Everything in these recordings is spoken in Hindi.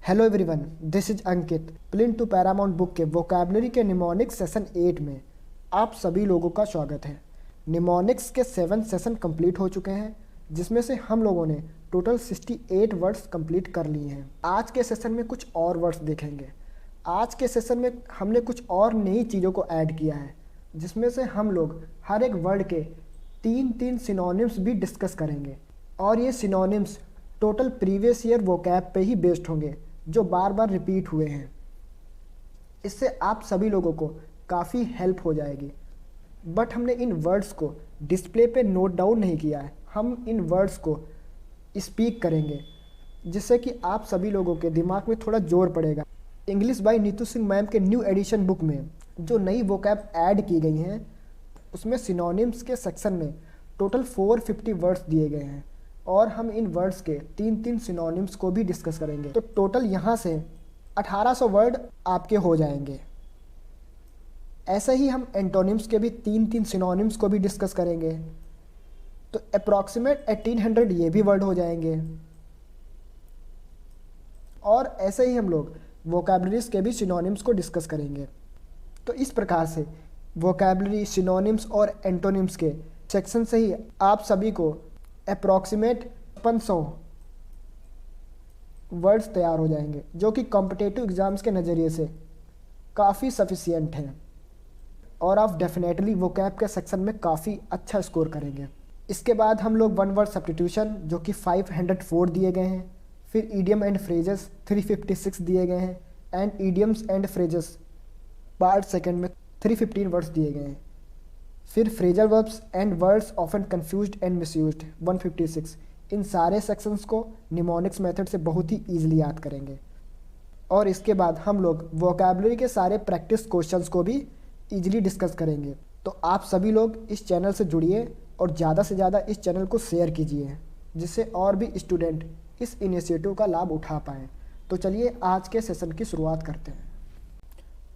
Hello everyone, this is Ankit. Plinth to Paramount book के वोकैबुलरी के निमोनिक्स सेशन 8 में आप सभी लोगों का स्वागत है। निमोनिक्स के 7 सेशन कंप्लीट हो चुके हैं, जिसमें से हम लोगों ने टोटल 68 वर्ड्स कंप्लीट कर लिए हैं। आज के सेशन में कुछ और वर्ड्स देखेंगे। आज के सेशन में हमने कुछ और नई चीज़ों को ऐड किया है, जिसमें से हम लोग हर एक वर्ड के 3 सिनोनिम्स भी डिस्कस करेंगे। और ये synonyms total previous year vocab पे ही बेस्ड होंगे, जो बार बार रिपीट हुए हैं। इससे आप सभी लोगों को काफ़ी हेल्प हो जाएगी। बट हमने इन वर्ड्स को डिस्प्ले पे नोट डाउन नहीं किया है, हम इन वर्ड्स को स्पीक करेंगे, जिससे कि आप सभी लोगों के दिमाग में थोड़ा जोर पड़ेगा। English by Neetu Singh ma'am के न्यू एडिशन बुक में जो नई वोकैब ऐड की गई हैं, उसमें सिनोनिम्स के सेक्शन में टोटल 450 वर्ड्स दिए गए हैं, और हम इन वर्ड्स के 3 सिनोनिम्स को भी डिस्कस करेंगे। तो टोटल यहाँ से 1800 वर्ड आपके हो जाएंगे। ऐसे ही हम एंटोनिम्स के भी 3 सिनोनिम्स को भी डिस्कस करेंगे, तो अप्रॉक्सीमेट 1800 ये भी वर्ड हो जाएंगे। और ऐसे ही हम लोग वोकैबुलरीज के भी सिनोनिम्स को डिस्कस करेंगे। तो इस प्रकार से वोकैबुलरी, सिनोनिम्स और एंटोनिम्स के सेक्शन से ही आप सभी को अप्रॉक्सीमेट 500 वर्ड्स तैयार हो जाएंगे, जो कि कॉम्पिटिटिव एग्ज़ाम्स के नज़रिए से काफ़ी सफिशिएंट हैं। और आप डेफिनेटली वोकैब के सेक्शन में काफ़ी अच्छा स्कोर करेंगे। इसके बाद हम लोग वन वर्ड सब्स्टिट्यूशन, जो कि 504 दिए गए हैं। फिर ईडियम एंड फ्रेजेस 356 दिए गए हैं। And idioms and phrases part second में 315 वर्ड्स दिए गए हैं। फिर phrasal verbs and words often confused and misused 156। इन सारे सेक्शंस को निमोनिक्स मेथड से बहुत ही ईजिली याद करेंगे। और इसके बाद हम लोग वोकैबुलरी के सारे प्रैक्टिस क्वेश्चंस को भी ईजिली डिस्कस करेंगे। तो आप सभी लोग इस चैनल से जुड़िए और ज़्यादा से ज़्यादा इस चैनल को शेयर कीजिए, जिससे और भी स्टूडेंट इस इनिशिएटिव का लाभ उठा पाएँ। तो चलिए आज के सेशन की शुरुआत करते हैं।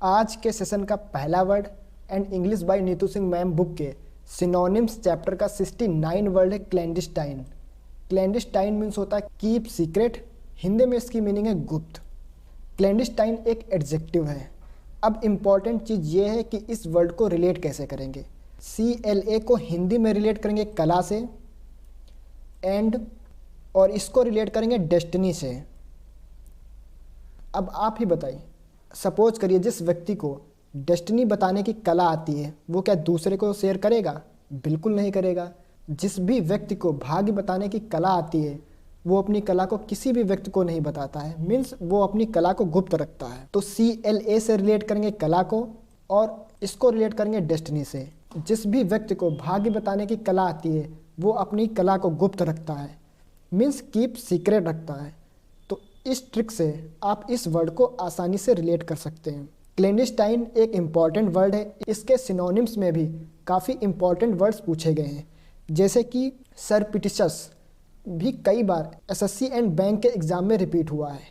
आज के सेशन का पहला word and English by Neetu Singh ma'am book के सिनोनिम्स चैप्टर का 69 वर्ड है क्लैंडिस्टाइन। क्लैंडिस्टाइन मीन्स होता है कीप सीक्रेट, हिंदी में इसकी मीनिंग है गुप्त। क्लैंडिस्टाइन एक एडजेक्टिव है। अब इम्पॉर्टेंट चीज़ ये है कि इस वर्ड को रिलेट कैसे करेंगे। CLA को हिंदी में रिलेट करेंगे कला से, एंड और इसको रिलेट करेंगे डेस्टिनी से। अब आप ही बताइए, सपोज करिए जिस व्यक्ति को डेस्टिनी बताने की कला आती है, वो क्या दूसरे को शेयर करेगा? बिल्कुल नहीं करेगा। जिस भी व्यक्ति को भाग्य बताने की कला आती है, वो अपनी कला को किसी भी व्यक्ति को नहीं बताता है, मीन्स वो अपनी कला को गुप्त रखता है। तो CLA से रिलेट करेंगे कला को, और इसको रिलेट करेंगे डेस्टिनी से। जिस भी व्यक्ति को भाग्य बताने की कला आती है, वो अपनी कला को गुप्त रखता है, मीन्स कीप सीक्रेट रखता है। तो इस ट्रिक से आप इस वर्ड को आसानी से रिलेट कर सकते हैं। क्लैंडिस्टाइन एक इम्पॉर्टेंट वर्ड है। इसके सिनोनिम्स में भी काफ़ी इम्पॉर्टेंट वर्ड्स पूछे गए हैं, जैसे कि सरपिटिशस भी कई बार SSC एंड बैंक के एग्ज़ाम में रिपीट हुआ है।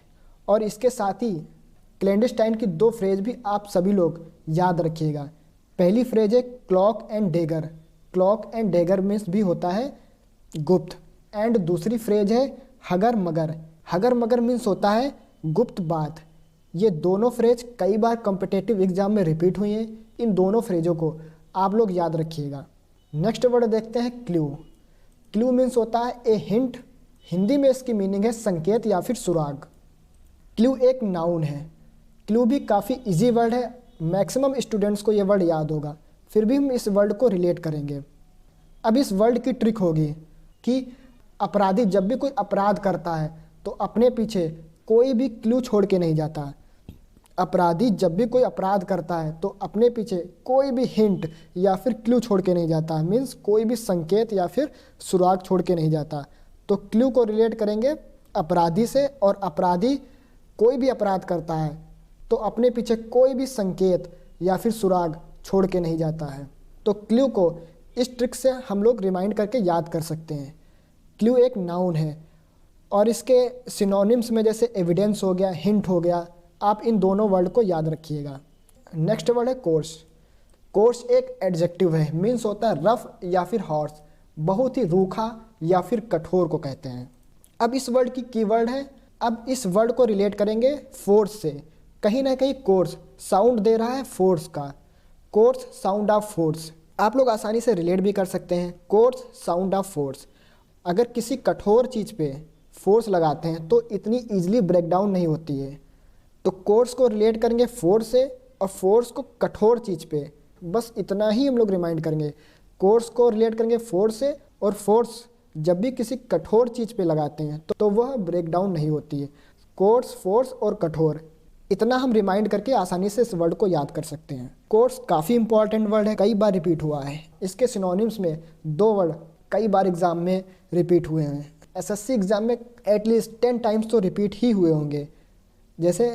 और इसके साथ ही क्लैंडिस्टाइन की 2 फ्रेज भी आप सभी लोग याद रखिएगा। पहली फ्रेज है cloak and dagger. Cloak and dagger means भी होता है गुप्त। एंड दूसरी फ्रेज है हगर मगर। हगर मगर मीन्स होता है गुप्त बात। ये दोनों फ्रेज कई बार कॉम्पिटिटिव एग्जाम में रिपीट हुई हैं। इन दोनों फ्रेजों को आप लोग याद रखिएगा। नेक्स्ट वर्ड देखते हैं क्लू। क्लू मीन्स होता है ए हिंट। हिंदी में इसकी मीनिंग है संकेत या फिर सुराग। क्लू एक नाउन है। क्लू भी काफ़ी इजी वर्ड है, मैक्सिमम स्टूडेंट्स को ये वर्ड याद होगा। फिर भी हम इस वर्ड को रिलेट करेंगे। अब इस वर्ड की ट्रिक होगी कि अपराधी जब भी कोई अपराध करता है, तो अपने पीछे कोई भी क्लू छोड़ के नहीं जाता। अपराधी जब भी कोई अपराध करता है, तो अपने पीछे कोई भी हिंट या फिर क्लू छोड़ के नहीं जाता, मीन्स कोई भी संकेत या फिर सुराग छोड़ के नहीं जाता। तो क्लू को रिलेट करेंगे अपराधी से, और अपराधी कोई भी अपराध करता है तो अपने पीछे कोई भी संकेत या फिर सुराग छोड़ के नहीं जाता है। तो क्लू को इस ट्रिक से हम लोग रिमाइंड करके याद कर सकते हैं। क्लू एक नाउन है, और इसके सिनोनिम्स में जैसे एविडेंस हो गया, हिंट हो गया, आप इन दोनों वर्ड को याद रखिएगा। नेक्स्ट वर्ड है कोर्स। कोर्स एक एडजेक्टिव है, मीन्स होता है रफ या फिर हॉर्स, बहुत ही रूखा या फिर कठोर को कहते हैं। अब इस वर्ड की कीवर्ड है अब इस वर्ड को रिलेट करेंगे फोर्स से। कहीं ना कहीं कोर्स साउंड दे रहा है फोर्स का, कोर्स साउंड ऑफ फोर्स। आप लोग आसानी से रिलेट भी कर सकते हैं, कोर्स साउंड ऑफ फोर्स। अगर किसी कठोर चीज़ पे फोर्स लगाते हैं तो इतनी ईजिली ब्रेक डाउन नहीं होती है। तो कोर्स को रिलेट करेंगे फोर्स से और फोर्स को कठोर चीज़ पे, बस इतना ही हम लोग रिमाइंड करेंगे। कोर्स को रिलेट करेंगे फोर्स से और फोर्स जब भी किसी कठोर चीज़ पे लगाते हैं तो वह ब्रेक डाउन नहीं होती है। कोर्स, फोर्स और कठोर, इतना हम रिमाइंड करके आसानी से इस वर्ड को याद कर सकते हैं। कोर्स काफ़ी इंपॉर्टेंट वर्ड है, कई बार रिपीट हुआ है। इसके सिनोनिम्स में 2 वर्ड कई बार एग्जाम में रिपीट हुए हैं। एसएससी एग्जाम में एटलीस्ट 10 टाइम्स तो रिपीट ही हुए होंगे। जैसे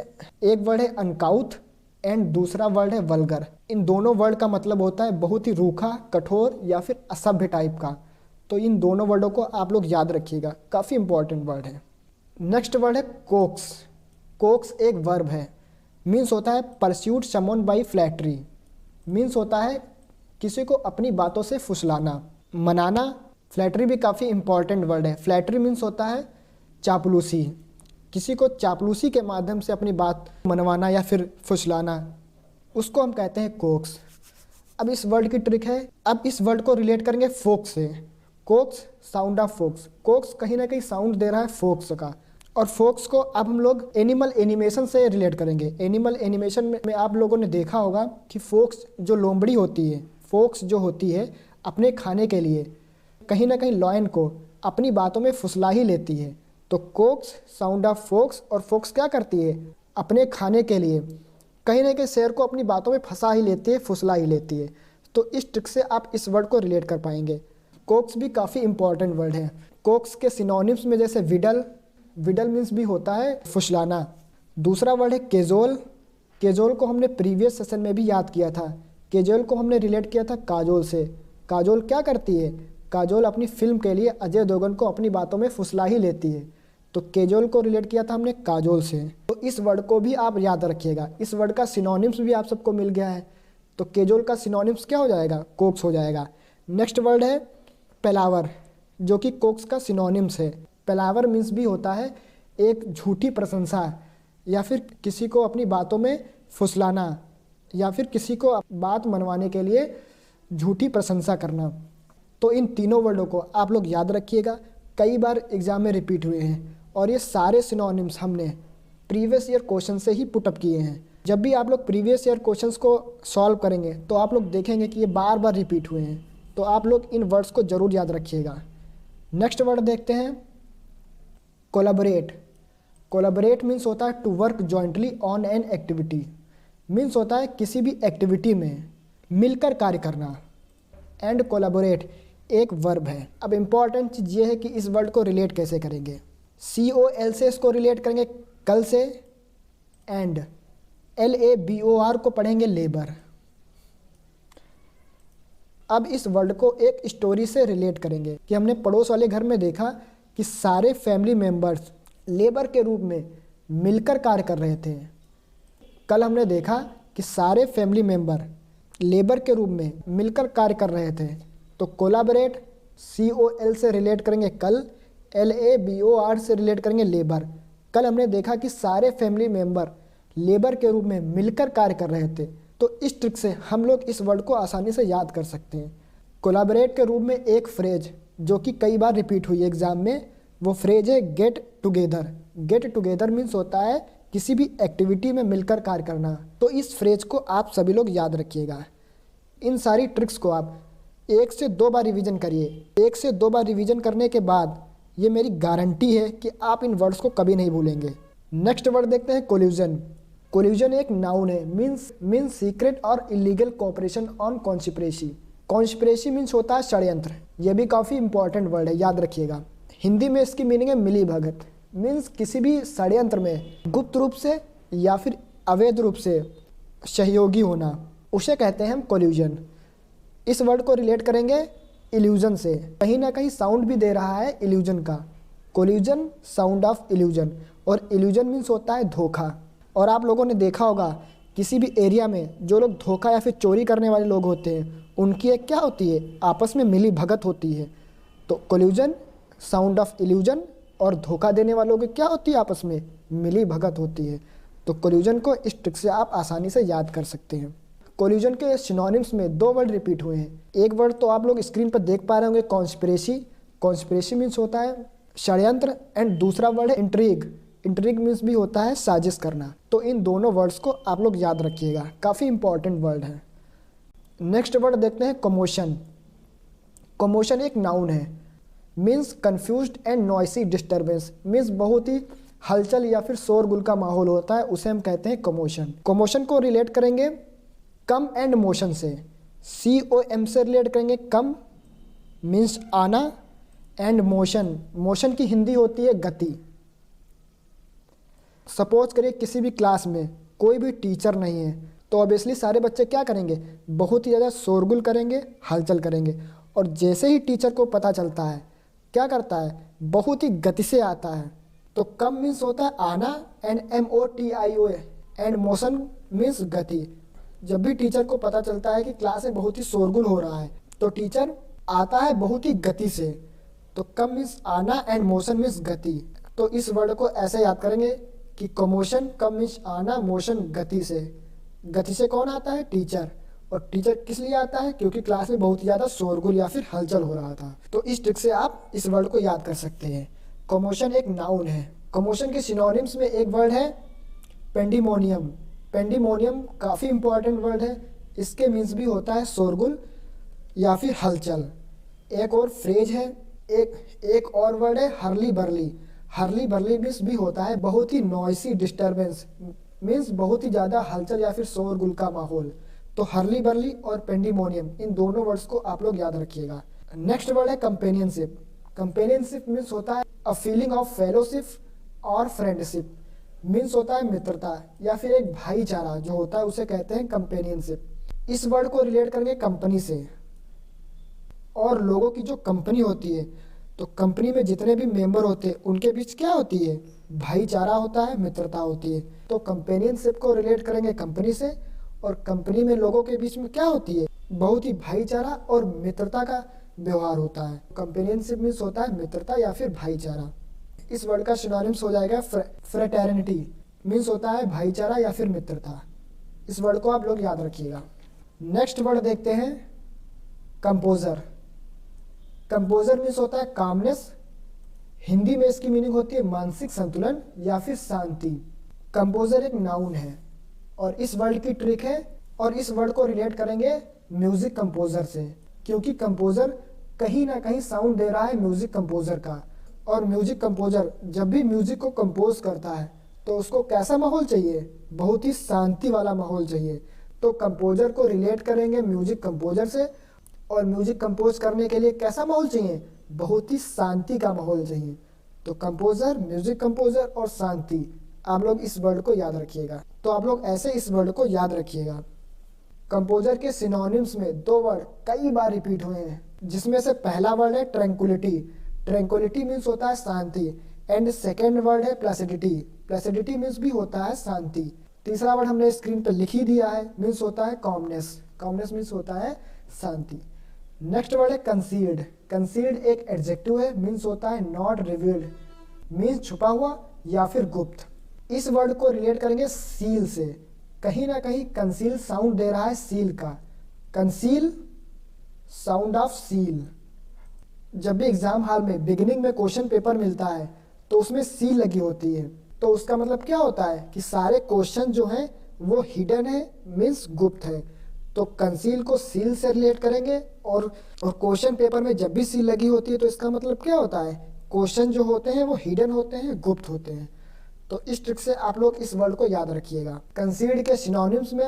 एक वर्ड है अनकाउथ एंड दूसरा वर्ड है वल्गर। इन दोनों वर्ड का मतलब होता है बहुत ही रूखा, कठोर या फिर असभ्य टाइप का। तो इन दोनों वर्डों को आप लोग याद रखिएगा, काफ़ी इंपॉर्टेंट वर्ड है। नेक्स्ट वर्ड है कोक्स। कोक्स एक वर्ब है, मीन्स होता है pursuit someone by flattery. Means होता है किसी को अपनी बातों से फुसलाना, मनाना। फ्लैटरी भी काफ़ी इंपॉर्टेंट वर्ड है। फ्लैटरी मीन्स होता है चापलूसी, किसी को चापलूसी के माध्यम से अपनी बात मनवाना या फिर फुसलाना, उसको हम कहते हैं कोक्स। अब इस वर्ड की ट्रिक है, अब इस वर्ड को रिलेट करेंगे फोक्स से। Cokes sound of folks, Cokes कहीं ना कहीं साउंड दे रहा है फोक्स का। और फोक्स को अब हम लोग एनिमल एनिमेशन से रिलेट करेंगे। एनिमल एनिमेशन में आप लोगों ने देखा होगा कि फोक्स जो लोमड़ी होती है, फोक्स जो होती है अपने खाने के लिए कहीं ना कहीं लॉयन को अपनी बातों में फुसला ही लेती है। तो कोक्स साउंड ऑफ फोक्स, और फोक्स क्या करती है अपने खाने के लिए कहीं ना कहीं शेर को अपनी बातों में फंसा ही लेती है, फुसला ही लेती है। तो इस ट्रिक से आप इस वर्ड को रिलेट कर पाएंगे। कोक्स भी काफ़ी इंपॉर्टेंट वर्ड है। कोक्स के सिनोनिम्स में जैसे विडल, विडल मीन्स भी होता है फुसलाना। दूसरा वर्ड है केजोल। केजोल को हमने प्रीवियस सेशन में भी याद किया था। केजोल को हमने रिलेट किया था काजोल से। काजोल क्या करती है, काजोल अपनी फिल्म के लिए अजय देवगन को अपनी बातों में फुसला ही लेती है। तो केजोल को रिलेट किया था हमने काजोल से। तो इस वर्ड को भी आप याद रखिएगा। इस वर्ड का सिनोनिम्स भी आप सबको मिल गया है। तो केजोल का सिनोनिम्स क्या हो जाएगा, कोक्स हो जाएगा। नेक्स्ट वर्ड है पेलावर, जो कि कोक्स का सिनोनिम्स है। पेलावर मीन्स भी होता है एक झूठी प्रशंसा या फिर किसी को अपनी बातों में फुसलाना या फिर किसी को बात मनवाने के लिए झूठी प्रशंसा करना। तो इन तीनों वर्डों को आप लोग याद रखिएगा, कई बार एग्जाम में रिपीट हुए हैं और ये सारे सिनोनिम्स हमने प्रीवियस ईयर क्वेश्चन से ही पुटअप किए हैं। जब भी आप लोग प्रीवियस ईयर क्वेश्चंस को सॉल्व करेंगे तो आप लोग देखेंगे कि ये बार बार रिपीट हुए हैं। तो आप लोग इन वर्ड्स को ज़रूर याद रखिएगा। नेक्स्ट वर्ड देखते हैं कोलैबोरेट। कोलैबोरेट मीन्स होता है to work jointly on an activity. Means होता है किसी भी एक्टिविटी में मिलकर कार्य करना। एंड कोलैबोरेट एक वर्ब है। अब इम्पॉर्टेंट चीज़ ये है कि इस वर्ड को रिलेट कैसे करेंगे। COL से इसको रिलेट करेंगे कल से, एंड LABOR को पढ़ेंगे लेबर। अब इस वर्ड को एक स्टोरी से रिलेट करेंगे कि हमने पड़ोस वाले घर में देखा कि सारे फैमिली मेम्बर्स लेबर के रूप में मिलकर कार्य कर रहे थे। कल हमने देखा कि सारे फैमिली मेम्बर लेबर के रूप में मिलकर कार्य कर रहे थे। तो कोलैबोरेट COL से रिलेट करेंगे कल, LABOR से रिलेट करेंगे लेबर। कल हमने देखा कि सारे फैमिली मेम्बर लेबर के रूप में मिलकर कार्य कर रहे थे। तो इस ट्रिक से हम लोग इस वर्ड को आसानी से याद कर सकते हैं। कोलैबोरेट के रूप में एक फ्रेज जो कि कई बार रिपीट हुई है एग्जाम में, वो फ्रेज है get together. Get together means होता है किसी भी एक्टिविटी में मिलकर कार्य करना। तो इस फ्रेज को आप सभी लोग याद रखिएगा। इन सारी ट्रिक्स को आप 1 से 2 बार रिवीजन करिए। 1 से 2 बार रिवीजन करने के बाद ये मेरी गारंटी है कि आप इन वर्ड्स को कभी नहीं भूलेंगे। नेक्स्ट वर्ड देखते हैं कोल्यूजन। कोल्यूजन एक नाउन है, मीन्स सीक्रेट और illegal cooperation on conspiracy. Conspiracy means होता है षड्यंत्र। यह भी काफ़ी इंपॉर्टेंट वर्ड है, याद रखिएगा। हिंदी में इसकी मीनिंग है मिली भगत। मीन्स किसी भी षड्यंत्र में गुप्त रूप से या फिर अवैध रूप से सहयोगी होना, उसे कहते हैं हम कोल्यूजन। इस वर्ड को रिलेट करेंगे इल्यूजन से। कहीं ना कहीं साउंड भी दे रहा है इल्यूजन का। कोल्यूजन साउंड ऑफ इल्यूजन, और इल्यूजन मीन्स होता है धोखा। और आप लोगों ने देखा होगा किसी भी एरिया में जो लोग धोखा या फिर चोरी करने वाले लोग होते हैं, उनकी एक क्या होती है, आपस में मिली भगत होती है। तो कोल्यूजन साउंड ऑफ इल्यूजन और धोखा देने वालों की क्या होती है, आपस में मिली भगत होती है। तो कोल्यूजन को इस ट्रिक से आप आसानी से याद कर सकते हैं। कोल्यूजन के सिनोनिम्स में दो वर्ड रिपीट हुए हैं। एक वर्ड तो आप लोग स्क्रीन पर देख पा रहे होंगे, कॉन्स्पिरेसी। कॉन्स्पिरेसी मीन्स होता है षड्यंत्र, एंड दूसरा वर्ड है इंट्रीग। इंट्रीग मीन्स भी होता है साजिश करना। तो इन दोनों वर्ड्स को आप लोग याद रखिएगा, काफ़ी इंपॉर्टेंट वर्ड है। नेक्स्ट वर्ड देखते हैं कमोशन। कमोशन एक नाउन है, means confused and noisy disturbance, means बहुत ही हलचल या फिर शोरगुल का माहौल होता है, उसे हम कहते हैं कमोशन। कमोशन को रिलेट करेंगे कम एंड मोशन से। COM से रिलेट करेंगे कम मीन्स आना, एंड मोशन, मोशन की हिंदी होती है गति। सपोज करिए किसी भी क्लास में कोई भी टीचर नहीं है, तो ऑब्वियसली सारे बच्चे क्या करेंगे, बहुत ही ज़्यादा शोरगुल करेंगे, हलचल करेंगे। और जैसे ही टीचर को पता चलता है, क्या करता है, बहुत ही गति से आता है। तो कम मीन्स होता है आना, and MOTION, and motion means गति। जब भी टीचर को पता चलता है कि क्लास में बहुत ही शोरगुल हो रहा है, तो टीचर आता है बहुत ही गति से। तो कम मीन्स आना एंड मोशन मीन्स गति। तो इस वर्ड को ऐसे याद करेंगे कि कमोशन कम मीन्स आना, मोशन गति से। गति से कौन आता है, टीचर। और टीचर किस लिए आता है, क्योंकि क्लास में बहुत ही ज़्यादा शोरगुल या फिर हलचल हो रहा था। तो इस ट्रिक से आप इस वर्ड को याद कर सकते हैं। कमोशन एक नाउन है। कमोशन के सिनोनिम्स में एक वर्ड है पेंडिमोनियम। पेंडिमोनियम काफ़ी इंपॉर्टेंट वर्ड है, इसके मीन्स भी होता है शोरगुल या फिर हलचल। एक और फ्रेज है, एक और वर्ड है Hurley barley. Hurley barley means भी होता है बहुत ही नॉइसी डिस्टर्बेंस, मीन्स बहुत ही ज़्यादा हलचल या फिर शोरगुल का माहौल। तो हर्ली बर्ली और पेंडिमोनियम, इन दोनों वर्ड्स को आप लोग याद रखिएगा। नेक्स्ट वर्ड है कंपेनियनशिप। कंपेनियनशिप मीन्स होता है अ फीलिंग ऑफ फेलोशिप और फ्रेंडशिप, मीन्स होता है मित्रता या फिर एक भाईचारा जो होता है, उसे कहते हैं कंपेनियनशिप। इस वर्ड को रिलेट करेंगे कंपनी से। और लोगों की जो कंपनी होती है, तो कंपनी में जितने भी मेंबर होते हैं उनके बीच क्या होती है, भाईचारा होता है, मित्रता होती है। तो कंपेनियनशिप को रिलेट करेंगे कंपनी से, और कंपनी में लोगों के बीच में क्या होती है, बहुत ही भाईचारा और मित्रता का व्यवहार होता है। कंपेनियनशिप मीन्स होता है मित्रता या फिर भाईचारा। इस वर्ड का सिनोनिम्स हो जाएगा फ्रेटर्निटी, मीन्स होता है भाईचारा या फिर मित्रता। इस वर्ड को आप लोग याद रखिएगा। नेक्स्ट वर्ड देखते हैं कंपोजर। कंपोजर मीन्स होता है कामनेस। हिंदी में इसकी मीनिंग होती है मानसिक संतुलन या फिर शांति। कंपोजर एक नाउन है और इस वर्ड की ट्रिक है, और इस वर्ड को रिलेट करेंगे म्यूजिक कंपोजर से, क्योंकि कंपोजर कहीं ना कहीं साउंड दे रहा है म्यूजिक कंपोजर का। और म्यूजिक कंपोजर जब भी म्यूजिक को कंपोज करता है तो उसको कैसा माहौल चाहिए, बहुत ही शांति वाला माहौल चाहिए। तो कंपोजर को रिलेट करेंगे म्यूजिक कंपोजर से, और म्यूजिक कंपोज करने के लिए कैसा माहौल चाहिए, बहुत ही शांति का माहौल चाहिए। तो कंपोजर, म्यूजिक कंपोजर और शांति, आप लोग इस वर्ड को याद रखिएगा। तो आप लोग ऐसे इस वर्ड को याद रखिएगा। कंपोजर के सिनोनिम्स में दो वर्ड कई बार रिपीट हुए हैं, जिसमें से पहला वर्ड है ट्रैंक्विलिटी। ट्रैंक्विलिटी मीन्स होता है शांति, एंड सेकेंड वर्ड है प्लेसिडिटी। प्लेसिडिटी मीन्स भी होता है शांति। तीसरा वर्ड हमने स्क्रीन पर लिख ही दिया है, मीन्स होता है कॉमनेस। कॉमनेस मीन्स होता है शांति। नेक्स्ट वर्ड है कंसील्ड। कंसील्ड एक एडजेक्टिव है, मीन्स होता है नॉट रिवील्ड, मीन्स छुपा हुआ या फिर गुप्त। इस वर्ड को रिलेट करेंगे सील से। कहीं ना कहीं कंसील साउंड दे रहा है सील का। Conceal sound of seal. जब भी एग्जाम हॉल में बिगिनिंग में क्वेश्चन पेपर मिलता है तो उसमें सील लगी होती है, तो उसका मतलब क्या होता है कि सारे क्वेश्चन जो हैं वो हिडन है, मीन्स गुप्त है। तो कंसील को सील से रिलेट करेंगे, और क्वेश्चन पेपर में जब भी सील लगी होती है तो इसका मतलब क्या होता है, क्वेश्चन जो होते हैं वो हिडन होते हैं, गुप्त होते हैं। तो इस ट्रिक से आप लोग इस वर्ड को याद रखिएगा। कंसील्ड के सिनोनिम्स में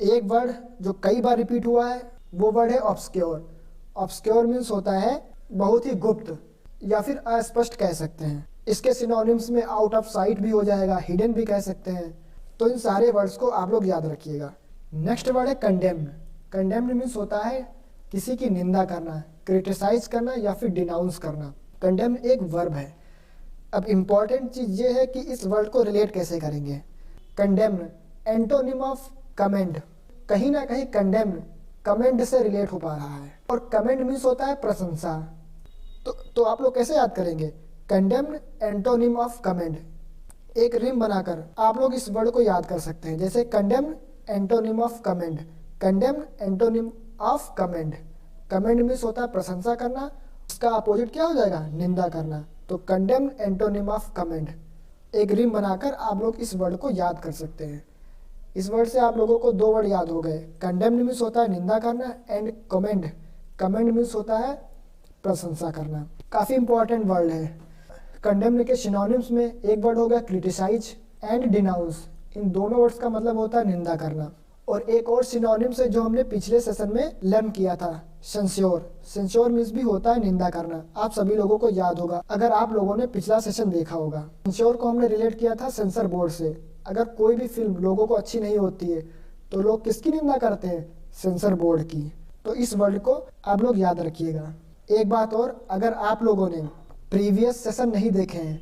एक वर्ड जो कई बार रिपीट हुआ है वो वर्ड है ऑब्सक्योर। ऑब्सक्योर मीन्स होता है बहुत ही गुप्त या फिर अस्पष्ट कह सकते हैं। इसके सिनोनिम्स में आउट ऑफ साइट भी हो जाएगा, हिडन भी कह सकते हैं। तो इन सारे वर्ड्स को आप लोग याद रखिएगा। नेक्स्ट वर्ड है कंडेम्ड। कंडेम्ड मीन्स होता है किसी की निंदा करना, क्रिटिसाइज करना या फिर डिनाउंस करना। कंडेम्ड एक वर्ब है। अब इम्पॉर्टेंट चीज़ ये है कि इस वर्ड को रिलेट कैसे करेंगे। Condemned antonym of commend. कहीं ना कहीं कंडेम्ड कमेंड से रिलेट हो पा रहा है, और कमेंड मीन्स होता है प्रशंसा। तो आप लोग कैसे याद करेंगे, कंडेम्ड एंटोनिम ऑफ कमेंड। एक रिम बनाकर आप लोग इस वर्ड को याद कर सकते हैं, जैसे condemned antonym of commend. Condemned antonym of commend. Commend means होता है प्रशंसा करना, इसका अपोजिट क्या हो जाएगा, निंदा करना। तो कंडेम्ड एंटोनिम ऑफ कमेंड। एक रिम बनाकर आप लोग इस वर्ड को याद कर सकते हैं। इस वर्ड से आप लोगों को 2 वर्ड याद हो गए। कंडेम्ड मीन्स होता है निंदा करना एंड कमेंड, कमेंड मीन्स होता है प्रशंसा करना। काफ़ी इंपॉर्टेंट वर्ड है। कंडेम्ड के सिनोनिम्स में एक वर्ड हो गया क्रिटिसाइज एंड डिनाउंस। इन दोनों वर्ड्स का मतलब होता है निंदा करना। और एक और सिनोनिम्स है जो हमने पिछले सेशन में लर्न किया था, सेंस्योर। सेंस्योर मीन्स भी होता है निंदा करना। आप सभी लोगों को याद होगा अगर आप लोगों ने पिछला सेशन देखा होगा। सेंस्योर को हमने रिलेट किया था सेंसर बोर्ड से। अगर कोई भी फिल्म लोगों को अच्छी नहीं होती है तो लोग किसकी निंदा करते हैं, सेंसर बोर्ड की। तो इस वर्ड को आप लोग याद रखिएगा। एक बात और, अगर आप लोगों ने प्रीवियस सेशन नहीं देखे हैं,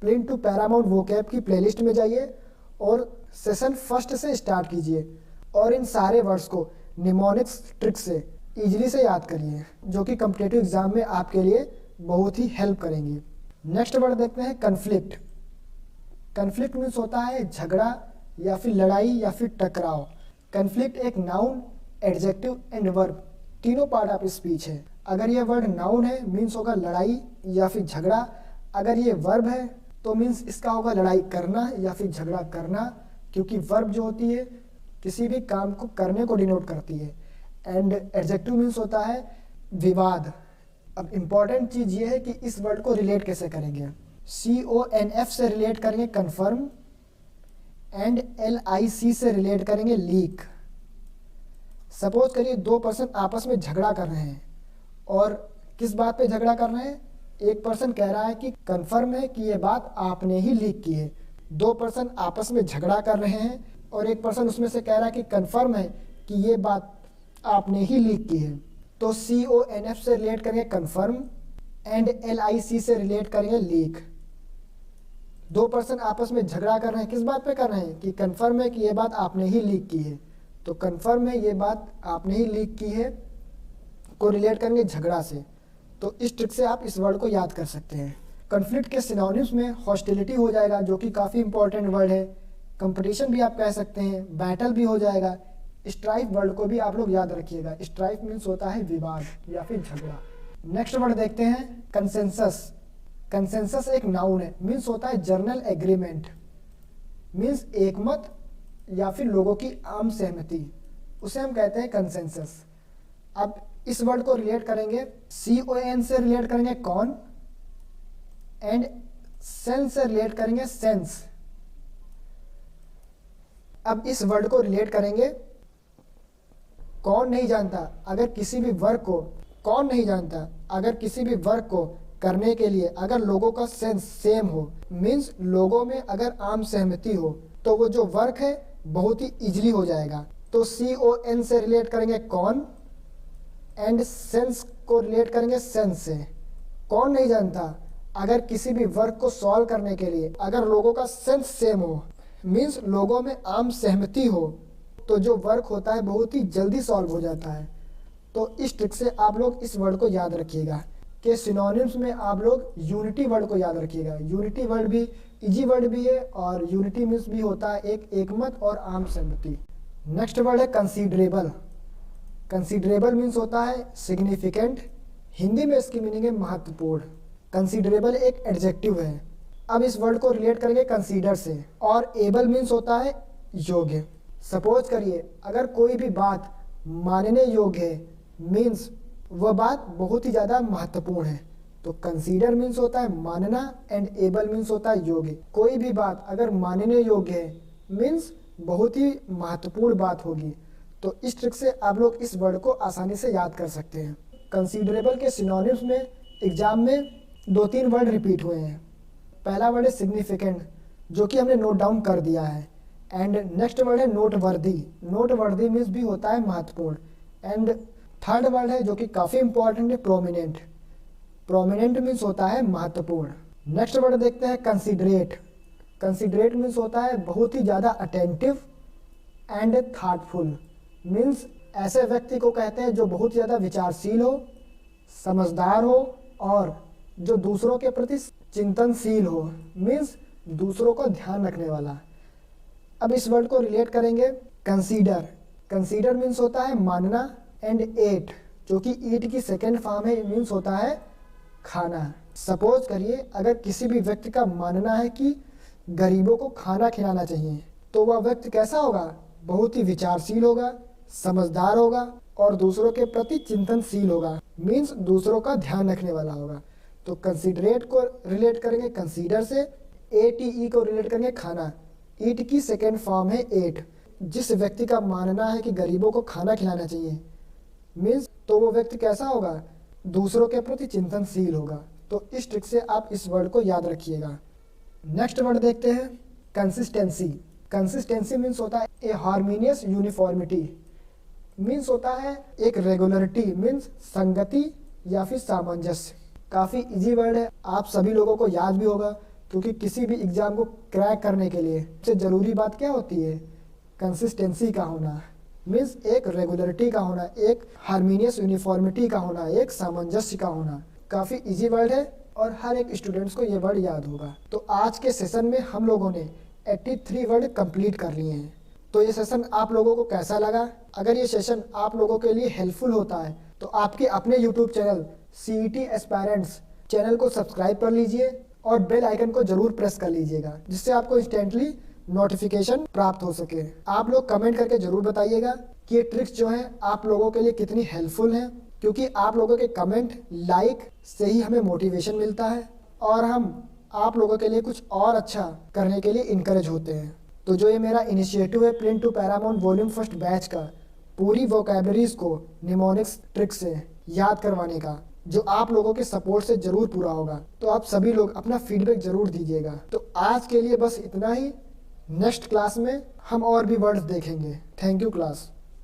प्रिंट टू पैरामाउंट वोकैब की प्लेलिस्ट में जाइए और सेशन फर्स्ट से स्टार्ट कीजिए और इन सारे वर्ड्स को निमोनिक्स ट्रिक से इजीली से याद करिए, जो कि कॉम्पिटिटिव एग्जाम में आपके लिए बहुत ही हेल्प करेंगी। नेक्स्ट वर्ड देखते हैं कन्फ्लिक्ट। कन्फ्लिक्ट मीन्स होता है झगड़ा या फिर लड़ाई या फिर टकराव। कन्फ्लिक्ट एक नाउन, एडजेक्टिव एंड वर्ब तीनों पार्ट ऑफ स्पीच है। अगर ये वर्ड नाउन है मीन्स होगा लड़ाई या फिर झगड़ा। अगर ये वर्ब है तो मीन्स इसका होगा लड़ाई करना या फिर झगड़ा करना, क्योंकि वर्ब जो होती है किसी भी काम को करने को डिनोट करती है। एंड एडजेक्टिव मीन्स होता है विवाद। अब इम्पॉर्टेंट चीज़ ये है कि इस वर्ड को रिलेट कैसे करेंगे। CONF से रिलेट करेंगे कन्फर्म एंड LIC से रिलेट करेंगे लीक। सपोज करिए 2 पर्सन आपस में झगड़ा कर रहे हैं और किस बात पे झगड़ा कर रहे हैं। एक पर्सन कह रहा है कि कन्फर्म है कि ये बात आपने ही लीक की है। 2 पर्सन आपस में झगड़ा कर रहे हैं और एक पर्सन उसमें से कह रहा है कि कन्फर्म है कि ये बात आपने ही लीक की है। तो CONF से रिलेट करेंगे कन्फर्म एंड LIC से रिलेट करेंगे लीक। 2 पर्सन आपस में झगड़ा कर रहे हैं, किस बात पे कर रहे हैं कि कन्फर्म है कि ये बात आपने ही लीक की है। तो कन्फर्म है ये बात आपने ही लीक की है को रिलेट करेंगे झगड़ा से। तो इस ट्रिक से आप इस वर्ड को याद कर सकते हैं। कन्फ्लिक्ट के सिनोनिम्स में हॉस्टिलिटी हो जाएगा, जो कि काफ़ी इंपॉर्टेंट वर्ड है। कंपटीशन भी आप कह सकते हैं, बैटल भी हो जाएगा। स्ट्राइफ वर्ड को भी आप लोग याद रखिएगा। स्ट्राइफ मीन्स होता है विवाद या फिर झगड़ा। नेक्स्ट वर्ड देखते हैं कंसेंसस। कंसेंसस एक नाउन है, मीन्स होता है जनरल एग्रीमेंट, मीन्स एकमत या फिर लोगों की आम सहमति, उसे हम कहते हैं कंसेंसस। अब इस वर्ड को रिलेट करेंगे CON से रिलेट करेंगे कॉन एंड सेंस से रिलेट करेंगे सेंस। अब इस वर्ड को रिलेट करेंगे कौन नहीं जानता, अगर किसी भी वर्क को कौन नहीं जानता, अगर किसी भी वर्क को करने के लिए अगर लोगों का सेंस सेम हो, मीन्स लोगों में अगर आम सहमति हो, तो वो जो वर्क है बहुत ही इजीली हो जाएगा। तो CON से रिलेट करेंगे कौन एंड सेंस को रिलेट करेंगे सेंस से। कौन नहीं जानता, अगर किसी भी वर्क को सॉल्व करने के लिए अगर लोगों का सेंस सेम हो, मीन्स लोगों में आम सहमति हो, तो जो वर्क होता है बहुत ही जल्दी सॉल्व हो जाता है। तो इस ट्रिक से आप लोग इस वर्ड को याद रखिएगा कि सिनोनिम्स में आप लोग यूनिटी वर्ड को याद रखिएगा। यूनिटी वर्ड भी इजी वर्ड भी है और यूनिटी मीन्स भी होता है एक एकमत और आम सहमति। नेक्स्ट वर्ड है कंसीडरेबल। कंसीडरेबल मीन्स होता है सिग्निफिकेंट, हिंदी में इसकी मीनिंग है महत्वपूर्ण। कंसीडरेबल एक एडजेक्टिव है। अब इस वर्ड को रिलेट करेंगे कंसीडर से, और एबल मीन्स होता है योग्य। सपोज करिए अगर कोई भी बात मानने योग्य है, मीन्स वह बात बहुत ही ज़्यादा महत्वपूर्ण है। तो कंसीडर मीन्स होता है मानना एंड एबल मीन्स होता है योग्य। कोई भी बात अगर मानने योग्य है, मीन्स बहुत ही महत्वपूर्ण बात होगी। तो इस ट्रिक से आप लोग इस वर्ड को आसानी से याद कर सकते हैं। कंसीडरेबल के सिनोनिम्स में एग्जाम में 2-3 वर्ड रिपीट हुए हैं। पहला वर्ड है सिग्निफिकेंट, जो कि हमने नोट डाउन कर दिया है। एंड नेक्स्ट वर्ड है नोटवर्दी। नोटवर्दी मीन्स भी होता है महत्वपूर्ण। एंड थर्ड वर्ड है जो कि काफ़ी इंपॉर्टेंट है, प्रोमिनेंट। प्रोमिनेंट मीन्स होता है महत्वपूर्ण। नेक्स्ट वर्ड देखते हैं कंसिडरेट। कंसिडरेट मीन्स होता है बहुत ही ज़्यादा अटेंटिव एंड थाटफुल, मीन्स ऐसे व्यक्ति को कहते हैं जो बहुत ज़्यादा विचारशील हो, समझदार हो और जो दूसरों के प्रति चिंतनशील हो, मीन्स दूसरों को ध्यान रखने वाला। अब इस वर्ड को रिलेट करेंगे कंसीडर। कंसीडर मीन्स होता है मानना, एंड एट जो कि ईट की सेकेंड फॉर्म है, मीन्स होता है खाना। सपोज करिए अगर किसी भी व्यक्ति का मानना है कि गरीबों को खाना खिलाना चाहिए, तो वह व्यक्ति कैसा होगा? बहुत ही विचारशील होगा, समझदार होगा और दूसरों के प्रति चिंतनशील होगा, मीन्स दूसरों का ध्यान रखने वाला होगा। तो कंसीडरेट को रिलेट करेंगे कंसीडर से, एटीई को रिलेट करेंगे खाना। ईट की सेकेंड फॉर्म है एट। जिस व्यक्ति का मानना है कि गरीबों को खाना खिलाना चाहिए, मीन्स तो वो व्यक्ति कैसा होगा? दूसरों के प्रति चिंतनशील होगा। तो इस ट्रिक से आप इस वर्ड को याद रखिएगा। नेक्स्ट वर्ड देखते हैं कंसिस्टेंसी। कंसिस्टेंसी मीन्स होता है ए हार्मोनियस यूनिफॉर्मिटी, मीन्स होता है एक रेगुलरिटी, मीन्स संगति या फिर सामंजस्य। काफ़ी इजी वर्ड है, आप सभी लोगों को याद भी होगा, क्योंकि किसी भी एग्जाम को क्रैक करने के लिए सबसे ज़रूरी बात क्या होती है? कंसिस्टेंसी का होना, मीन्स एक रेगुलरिटी का होना, एक हार्मोनियस यूनिफॉर्मिटी का होना, एक सामंजस्य का होना। काफ़ी इजी वर्ड है और हर एक स्टूडेंट्स को ये वर्ड याद होगा। तो आज के सेशन में हम लोगों ने 83 वर्ड कंप्लीट कर लिए हैं। तो ये सेशन आप लोगों को कैसा लगा? अगर ये सेशन आप लोगों के लिए हेल्पफुल होता है तो आपके अपने YouTube channel CET aspirants channel को सब्सक्राइब कर लीजिए और बेल आइकन को जरूर प्रेस कर लीजिएगा, जिससे आपको इंस्टेंटली नोटिफिकेशन प्राप्त हो सके। आप लोग कमेंट करके जरूर बताइएगा कि ये ट्रिक्स जो हैं आप लोगों के लिए कितनी हेल्पफुल हैं, क्योंकि आप लोगों के कमेंट लाइक से ही हमें मोटिवेशन मिलता है और हम आप लोगों के लिए कुछ और अच्छा करने के लिए इनकरेज होते हैं। तो जो ये मेरा इनिशिएटिव है plinth to Paramount volume first batch का, पूरी वोकैबलरीज को निमोनिक्स ट्रिक से याद करवाने का, जो आप लोगों के सपोर्ट से जरूर पूरा होगा। तो आप सभी लोग अपना फीडबैक जरूर दीजिएगा। तो आज के लिए बस इतना ही। नेक्स्ट क्लास में हम और भी वर्ड्स देखेंगे। Thank you class.